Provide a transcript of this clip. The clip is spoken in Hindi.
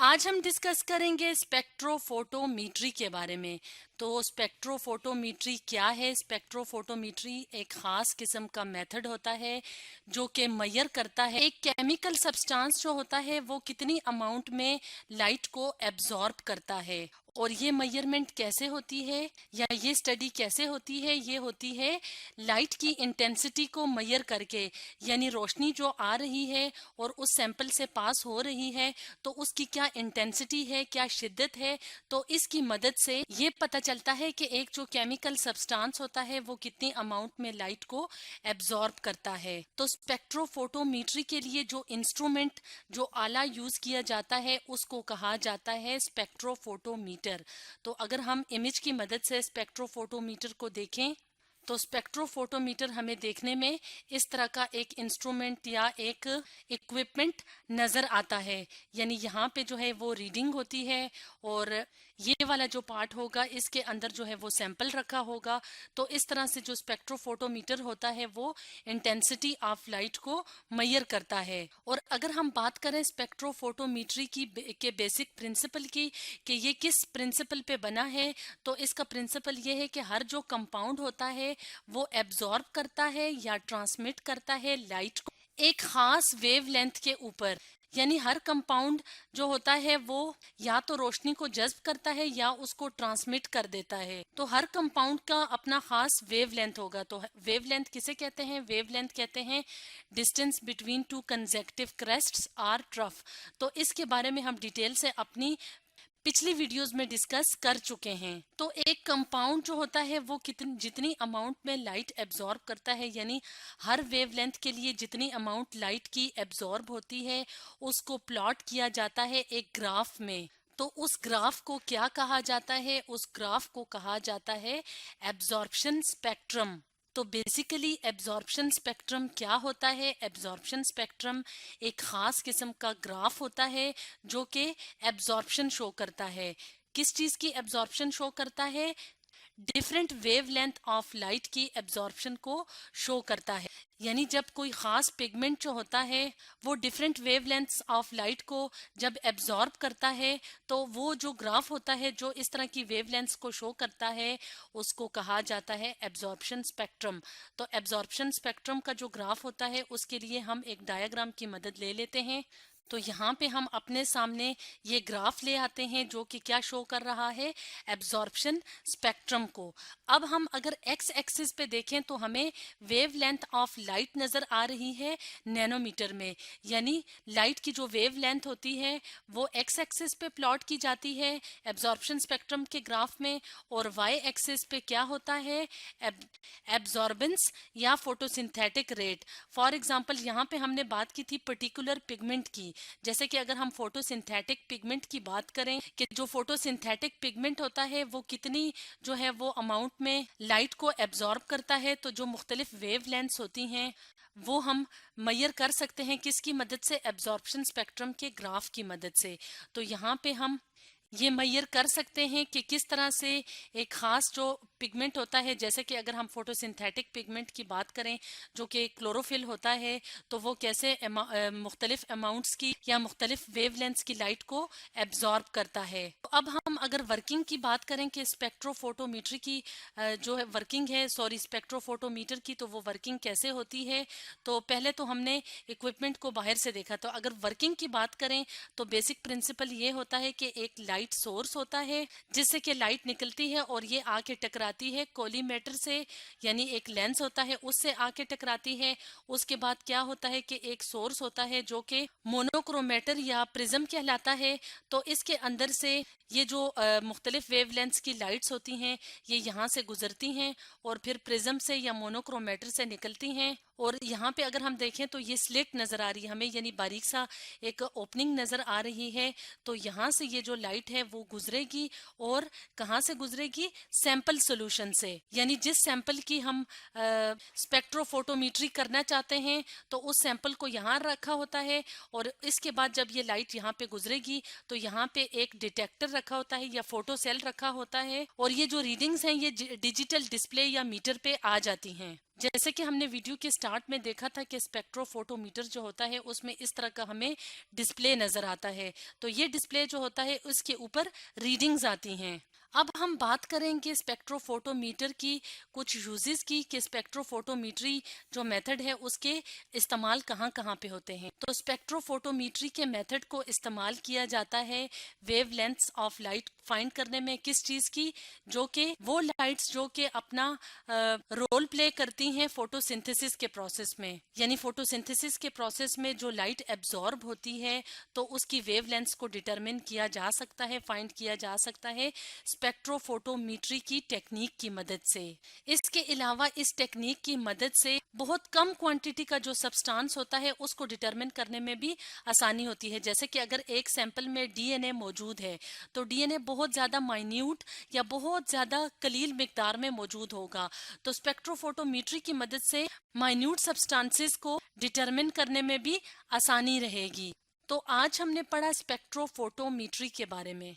आज हम डिस्कस करेंगे स्पेक्ट्रोफोटोमीट्री के बारे में। तो स्पेक्ट्रोफोटोमीट्री क्या है? स्पेक्ट्रोफोटोमीट्री एक खास किस्म का मेथड होता है जो कि मेजर करता है एक केमिकल सब्सटेंस जो होता है वो कितनी अमाउंट में लाइट को एब्जॉर्ब करता है। और ये मेजरमेंट कैसे होती है या ये स्टडी कैसे होती है? ये होती है लाइट की इंटेंसिटी को मेजर करके, यानी रोशनी जो आ रही है और उस सैंपल से पास हो रही है तो उसकी क्या इंटेंसिटी है, क्या शिद्दत है। तो इसकी मदद से ये पता चलता है कि एक जो केमिकल सब्सटेंस होता है वो कितनी अमाउंट में लाइट को एब्जॉर्ब करता है। तो स्पेक्ट्रोफोटोमीट्री के लिए जो इंस्ट्रूमेंट, जो आला यूज किया जाता है उसको कहा जाता है स्पेक्ट्रोफोटोमीटर। तो अगर हम इमेज की मदद से स्पेक्ट्रोफोटोमीटर को देखें तो स्पेक्ट्रोफोटोमीटर हमें देखने में इस तरह का एक इंस्ट्रूमेंट या एक इक्विपमेंट नजर आता है। यानी यहाँ पे जो है वो रीडिंग होती है और ये वाला जो पार्ट होगा इसके अंदर जो है वो सैंपल रखा होगा। तो इस तरह से जो स्पेक्ट्रोफोटोमीटर होता है वो इंटेंसिटी ऑफ लाइट को मेजर करता है। और अगर हम बात करें स्पेक्ट्रोफोटोमीट्री की के बेसिक प्रिंसिपल की कि ये किस प्रिंसिपल पे बना है, तो इसका प्रिंसिपल ये है कि हर जो कंपाउंड होता है वो एब्जॉर्ब करता है या ट्रांसमिट करता है लाइट को एक खास वेवलेंथ के ऊपर। यानी हर कंपाउंड जो होता है वो या तो रोशनी को जज्ब करता है या उसको ट्रांसमिट कर देता है। तो हर कंपाउंड का अपना खास वेवलेंथ होगा। तो वेवलेंथ किसे कहते हैं? वेवलेंथ कहते हैं डिस्टेंस बिटवीन टू कंसेक्टिव क्रेस्ट्स और ट्रफ। तो इसके बारे में हम डिटेल से अपनी पिछली वीडियोस में डिस्कस कर चुके हैं। तो एक कंपाउंड जो होता है वो जितनी अमाउंट में लाइट एब्जॉर्ब करता है, यानी हर वेवलेंथ के लिए जितनी अमाउंट लाइट की एब्जॉर्ब होती है उसको प्लॉट किया जाता है एक ग्राफ में। तो उस ग्राफ को क्या कहा जाता है? उस ग्राफ को कहा जाता है एब्जॉर्प्शन स्पेक्ट्रम। तो बेसिकली एब्जॉर्प्शन स्पेक्ट्रम क्या होता है? एब्जॉर्प्शन स्पेक्ट्रम एक खास किस्म का ग्राफ होता है जो कि एब्जॉर्प्शन शो करता है। किस चीज की एब्जॉर्प्शन शो करता है? डिफरेंट वेवलेंथ ऑफ लाइट की एब्जॉर्प्शन को शो करता है। यानी जब कोई खास पिगमेंट जो होता है वो डिफरेंट वेवलेंथ्स ऑफ लाइट को जब एब्जॉर्ब करता है तो वो जो ग्राफ होता है जो इस तरह की वेवलेंथ्स को शो करता है उसको कहा जाता है एब्जॉर्प्शन स्पेक्ट्रम। तो एब्जॉर्प्शन स्पेक्ट्रम का जो ग्राफ होता है उसके लिए हम एक डायग्राम की मदद ले लेते हैं। तो यहाँ पे हम अपने सामने ये ग्राफ ले आते हैं जो कि क्या शो कर रहा है? एब्जॉर्प्शन स्पेक्ट्रम को। अब हम अगर एक्स एक्सिस पे देखें तो हमें वेवलेंथ ऑफ लाइट नजर आ रही है नैनोमीटर में। यानी लाइट की जो वेवलेंथ होती है वो एक्स एक्सिस पे प्लॉट की जाती है एब्जॉर्प्शन स्पेक्ट्रम के ग्राफ में, और वाई एक्सिस पे क्या होता है? एब्जॉर्बेंस या फोटोसिंथेटिक रेट। फॉर एग्जांपल यहाँ पे हमने बात की थी पर्टिकुलर पिगमेंट की। जैसे कि अगर हम फोटोसिंथेटिक पिगमेंट की बात करें कि जो फोटोसिंथेटिक पिगमेंट होता है वो कितनी जो है वो अमाउंट में लाइट को एब्जॉर्ब करता है, तो जो मुख्तलिफ वेवलेंथ्स होती हैं वो हम मेजर कर सकते हैं किसकी मदद से? एब्जॉर्प्शन स्पेक्ट्रम के ग्राफ की मदद से। तो यहाँ पे हम ये मेजर कर सकते हैं कि किस तरह से एक खास जो पिगमेंट होता है, जैसे कि अगर हम फोटोसिंथेटिक पिगमेंट की बात करें जो कि क्लोरोफिल होता है, तो वो कैसे मुख्तलिफ अमाउंट्स की या मुख्तलिफ वेवलेंथ्स की लाइट को एब्जॉर्ब करता है। तो अब हम अगर वर्किंग की बात करें कि स्पेक्ट्रोफोटोमीट्री की जो है वर्किंग है, सॉरी स्पेक्ट्रोफोटोमीटर की, तो वो वर्किंग कैसे होती है? तो पहले तो हमने इक्विपमेंट को बाहर से देखा। तो अगर वर्किंग की बात करें तो बेसिक प्रिंसिपल ये होता है कि एक लाइट सोर्स होता है जिससे कि लाइट निकलती है और ये आके टकराती है कोलीमेटर से, यानी एक लेंस होता है उससे आके टकराती है। उसके बाद क्या होता है कि एक सोर्स होता है जो कि मोनोक्रोमेटर या प्रिज्म कहलाता है। तो इसके अंदर से ये जो मुख्तलिफ वेवलेंथ्स की लाइट्स होती हैं ये यहाँ से गुजरती हैं और फिर प्रिज्म से या मोनोक्रोमेटर से निकलती हैं। और यहाँ पे अगर हम देखें तो ये स्लिट नजर आ रही है हमें, यानी बारीक सा एक ओपनिंग नजर आ रही है। तो यहाँ से ये जो लाइट है वो गुजरेगी और कहाँ से गुजरेगी? सैंपल सोल्यूशन से। यानी जिस सैंपल की हम स्पेक्ट्रोफोटोमीट्री करना चाहते हैं तो उस सैंपल को यहाँ रखा होता है और इसके बाद जब ये लाइट यहाँ पे गुजरेगी तो यहाँ पे एक डिटेक्टर रखा होता है या फोटो सेल रखा होता है और ये जो रीडिंग्स हैं ये डिजिटल डिस्प्ले या मीटर पे आ जाती हैं। जैसे कि हमने वीडियो के स्टार्ट स्टार्ट में देखा था कि स्पेक्ट्रोफोटोमीटर जो होता है उसमें इस तरह का हमें डिस्प्ले नजर आता है। तो ये डिस्प्ले जो होता है उसके ऊपर रीडिंग्स आती हैं। अब हम बात करेंगे स्पेक्ट्रोफोटोमीटर की कुछ यूजेस की कि स्पेक्ट्रोफोटोमीट्री जो मेथड है उसके इस्तेमाल कहाँ कहाँ पे होते हैं। तो स्पेक्ट्रोफोटोमीट्री के मेथड को इस्तेमाल किया जाता है वेवलेंथ्स ऑफ लाइट फाइंड करने में। किस चीज की? जो कि वो लाइट्स जो कि अपना रोल प्ले करती हैं फोटोसिंथेसिस के प्रोसेस में, यानी फोटोसिंथेसिस के प्रोसेस में जो लाइट एब्जॉर्ब होती है तो उसकी वेवलेंथ्स को डिटरमिन किया जा सकता है, फाइंड किया जा सकता है स्पेक्ट्रोफोटोमीट्री की टेक्निक की मदद से। इसके अलावा इस टेक्निक की मदद से बहुत कम क्वांटिटी का जो सब्सटेंस होता है उसको डिटरमिन करने में भी आसानी होती है। जैसे कि अगर एक सैंपल में डीएनए मौजूद है तो डीएनए बहुत ज्यादा माइन्यूट या बहुत ज्यादा कलील मिकदार में मौजूद होगा, तो स्पेक्ट्रोफोटोमीट्री की मदद से माइन्यूट सब्सटेंसेस को डिटरमिन करने में भी आसानी रहेगी। तो आज हमने पढ़ा स्पेक्ट्रोफोटोमीट्री के बारे में।